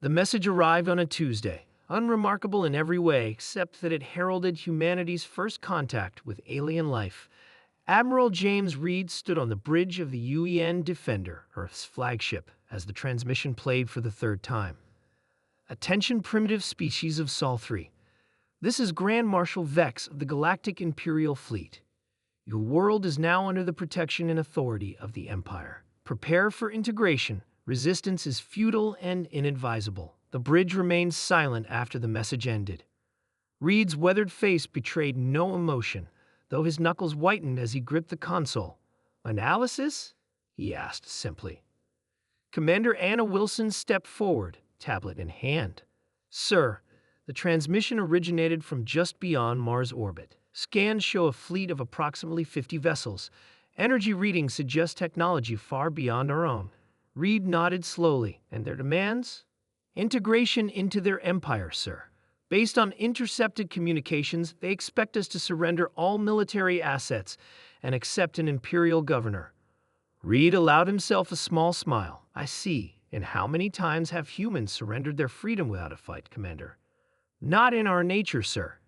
The message arrived on a Tuesday, unremarkable in every way except that it heralded humanity's first contact with alien life. Admiral James Reed stood on the bridge of the UN Defender, Earth's flagship, as the transmission played for the third time. Attention, primitive species of Sol 3. This is Grand Marshal Vex of the Galactic Imperial Fleet. Your world is now under the protection and authority of the Empire. Prepare for integration. Resistance is futile and inadvisable. The bridge remained silent after the message ended. Reed's weathered face betrayed no emotion, though his knuckles whitened as he gripped the console. "Analysis?" he asked simply. Commander Anna Wilson stepped forward, tablet in hand. "Sir, the transmission originated from just beyond Mars' orbit. Scans show a fleet of approximately 50 vessels. Energy readings suggest technology far beyond our own." Reed nodded slowly. "And their demands?" "Integration into their empire, sir. Based on intercepted communications, they expect us to surrender all military assets and accept an imperial governor." Reed allowed himself a small smile. "I see. And how many times have humans surrendered their freedom without a fight, Commander?" "Not in our nature, sir."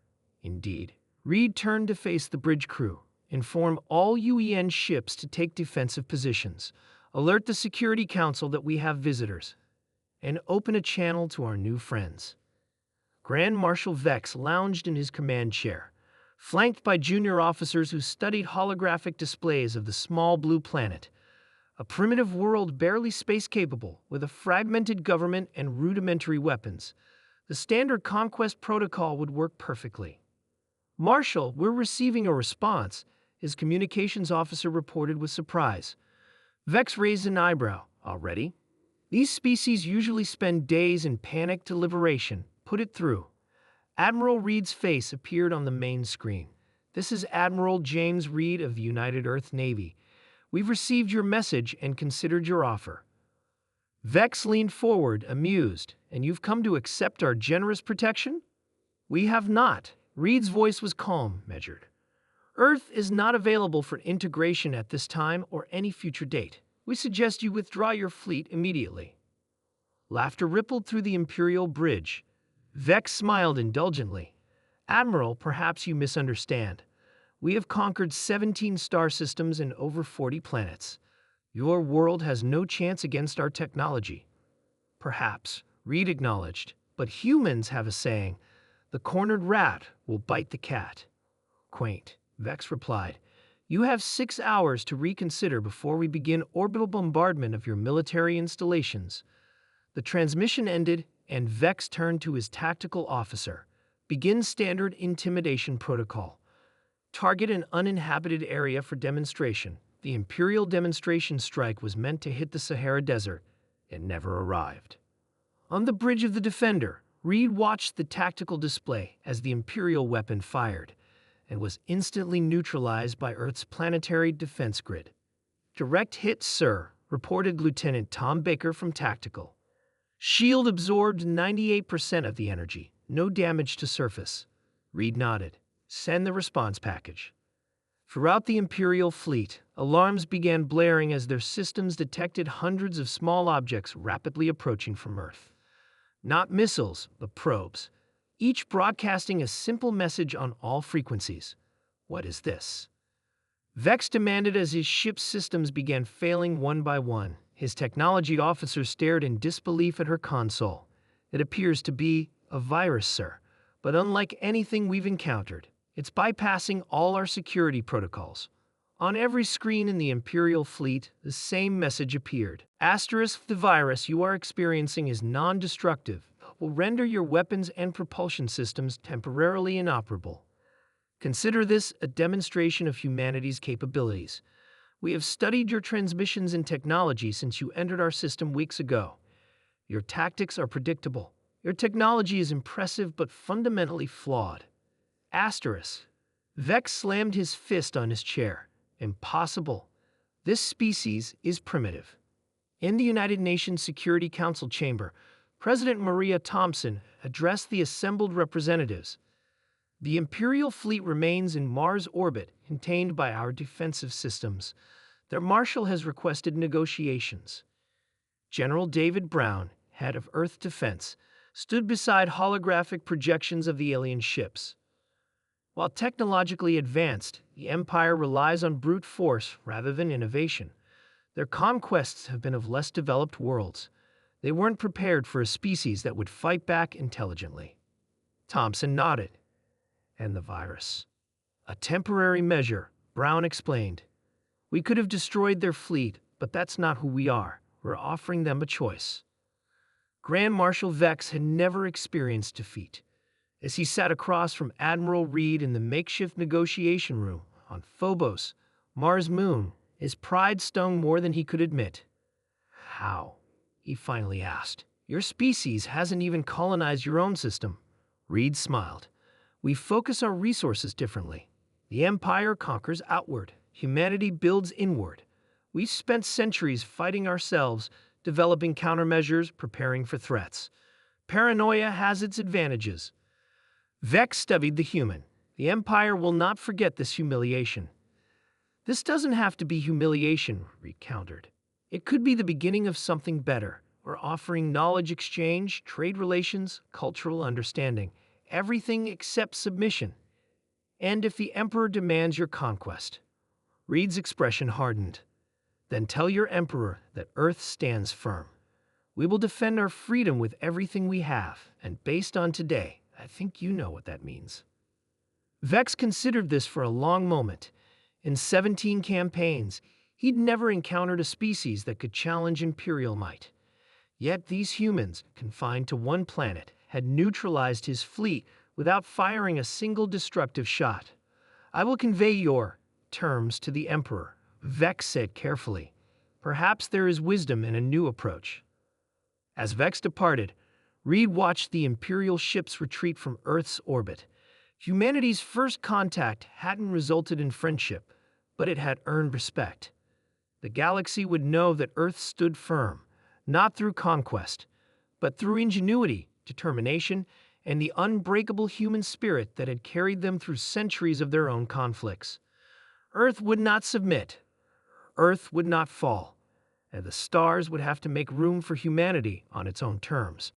"Indeed." Reed turned to face the bridge crew. "Inform all UEN ships to take defensive positions. Alert the Security Council that we have visitors. And open a channel to our new friends." Grand Marshal Vex lounged in his command chair, flanked by junior officers who studied holographic displays of the small blue planet, a primitive world barely space-capable, with a fragmented government and rudimentary weapons. The standard conquest protocol would work perfectly. "Marshal, we're receiving a response," his communications officer reported with surprise. Vex raised an eyebrow. "Already? These species usually spend days in panicked deliberation. Put it through." Admiral Reed's face appeared on the main screen. "This is Admiral James Reed of the United Earth Navy. We've received your message and considered your offer." Vex leaned forward, amused. "And you've come to accept our generous protection?" "We have not." Reed's voice was calm, measured. "Earth is not available for integration at this time or any future date. We suggest you withdraw your fleet immediately." Laughter rippled through the Imperial bridge. Vex smiled indulgently. "Admiral, perhaps you misunderstand. We have conquered 17 star systems and over 40 planets. Your world has no chance against our technology." "Perhaps," Reed acknowledged, "but humans have a saying, 'The cornered rat will bite the cat.'" "Quaint," Vex replied. "You have 6 hours to reconsider before we begin orbital bombardment of your military installations." The transmission ended, and Vex turned to his tactical officer. "Begin standard intimidation protocol. Target an uninhabited area for demonstration." The Imperial demonstration strike was meant to hit the Sahara Desert. It never arrived. On the bridge of the Defender, Reed watched the tactical display as the Imperial weapon fired, and was instantly neutralized by Earth's planetary defense grid. "Direct hit, sir," reported Lieutenant Tom Baker from Tactical. "Shield absorbed 98% of the energy. No damage to surface." Reed nodded. "Send the response package." Throughout the Imperial fleet, alarms began blaring as their systems detected hundreds of small objects rapidly approaching from Earth. Not missiles, but probes, each broadcasting a simple message on all frequencies. "What is this?" Vex demanded as his ship's systems began failing one by one. His technology officer stared in disbelief at her console. "It appears to be a virus, sir, but unlike anything we've encountered, it's bypassing all our security protocols." On every screen in the Imperial fleet, the same message appeared. Asterisk, "The virus you are experiencing is non-destructive, will render your weapons and propulsion systems temporarily inoperable. Consider this a demonstration of humanity's capabilities. We have studied your transmissions and technology since you entered our system weeks ago. Your tactics are predictable. Your technology is impressive but fundamentally flawed." Asterisk. Vex slammed his fist on his chair. "Impossible. This species is primitive." In the United Nations Security Council chamber, President Maria Thompson addressed the assembled representatives. "The Imperial fleet remains in Mars orbit, contained by our defensive systems. Their marshal has requested negotiations." General David Brown, head of Earth defense, stood beside holographic projections of the alien ships. While technologically advanced, the Empire relies on brute force rather than innovation. Their conquests have been of less developed worlds. They weren't prepared for a species that would fight back intelligently. Thompson nodded. And the virus. A temporary measure, Brown explained. We could have destroyed their fleet, but that's not who we are. We're offering them a choice. Grand Marshal Vex had never experienced defeat. As he sat across from Admiral Reed in the makeshift negotiation room on Phobos, Mars' moon, his pride stung more than he could admit. How? He finally asked. Your species hasn't even colonized your own system. Reed smiled. We focus our resources differently. The Empire conquers outward. Humanity builds inward. We've spent centuries fighting ourselves, developing countermeasures, preparing for threats. Paranoia has its advantages. Vex studied the human. The Empire will not forget this humiliation. This doesn't have to be humiliation, Reed countered. It could be the beginning of something better. We're offering knowledge exchange, trade relations, cultural understanding. Everything except submission. And if the Emperor demands your conquest. Reed's expression hardened. Then tell your Emperor that Earth stands firm. We will defend our freedom with everything we have, and based on today, I think you know what that means. Vex considered this for a long moment. In 17 campaigns, he'd never encountered a species that could challenge Imperial might. Yet these humans, confined to one planet, had neutralized his fleet without firing a single destructive shot. I will convey your terms to the Emperor, Vex said carefully. Perhaps there is wisdom in a new approach. As Vex departed, Reed watched the Imperial ships retreat from Earth's orbit. Humanity's first contact hadn't resulted in friendship, but it had earned respect. The galaxy would know that Earth stood firm, not through conquest, but through ingenuity, determination, and the unbreakable human spirit that had carried them through centuries of their own conflicts. Earth would not submit. Earth would not fall. And the stars would have to make room for humanity on its own terms.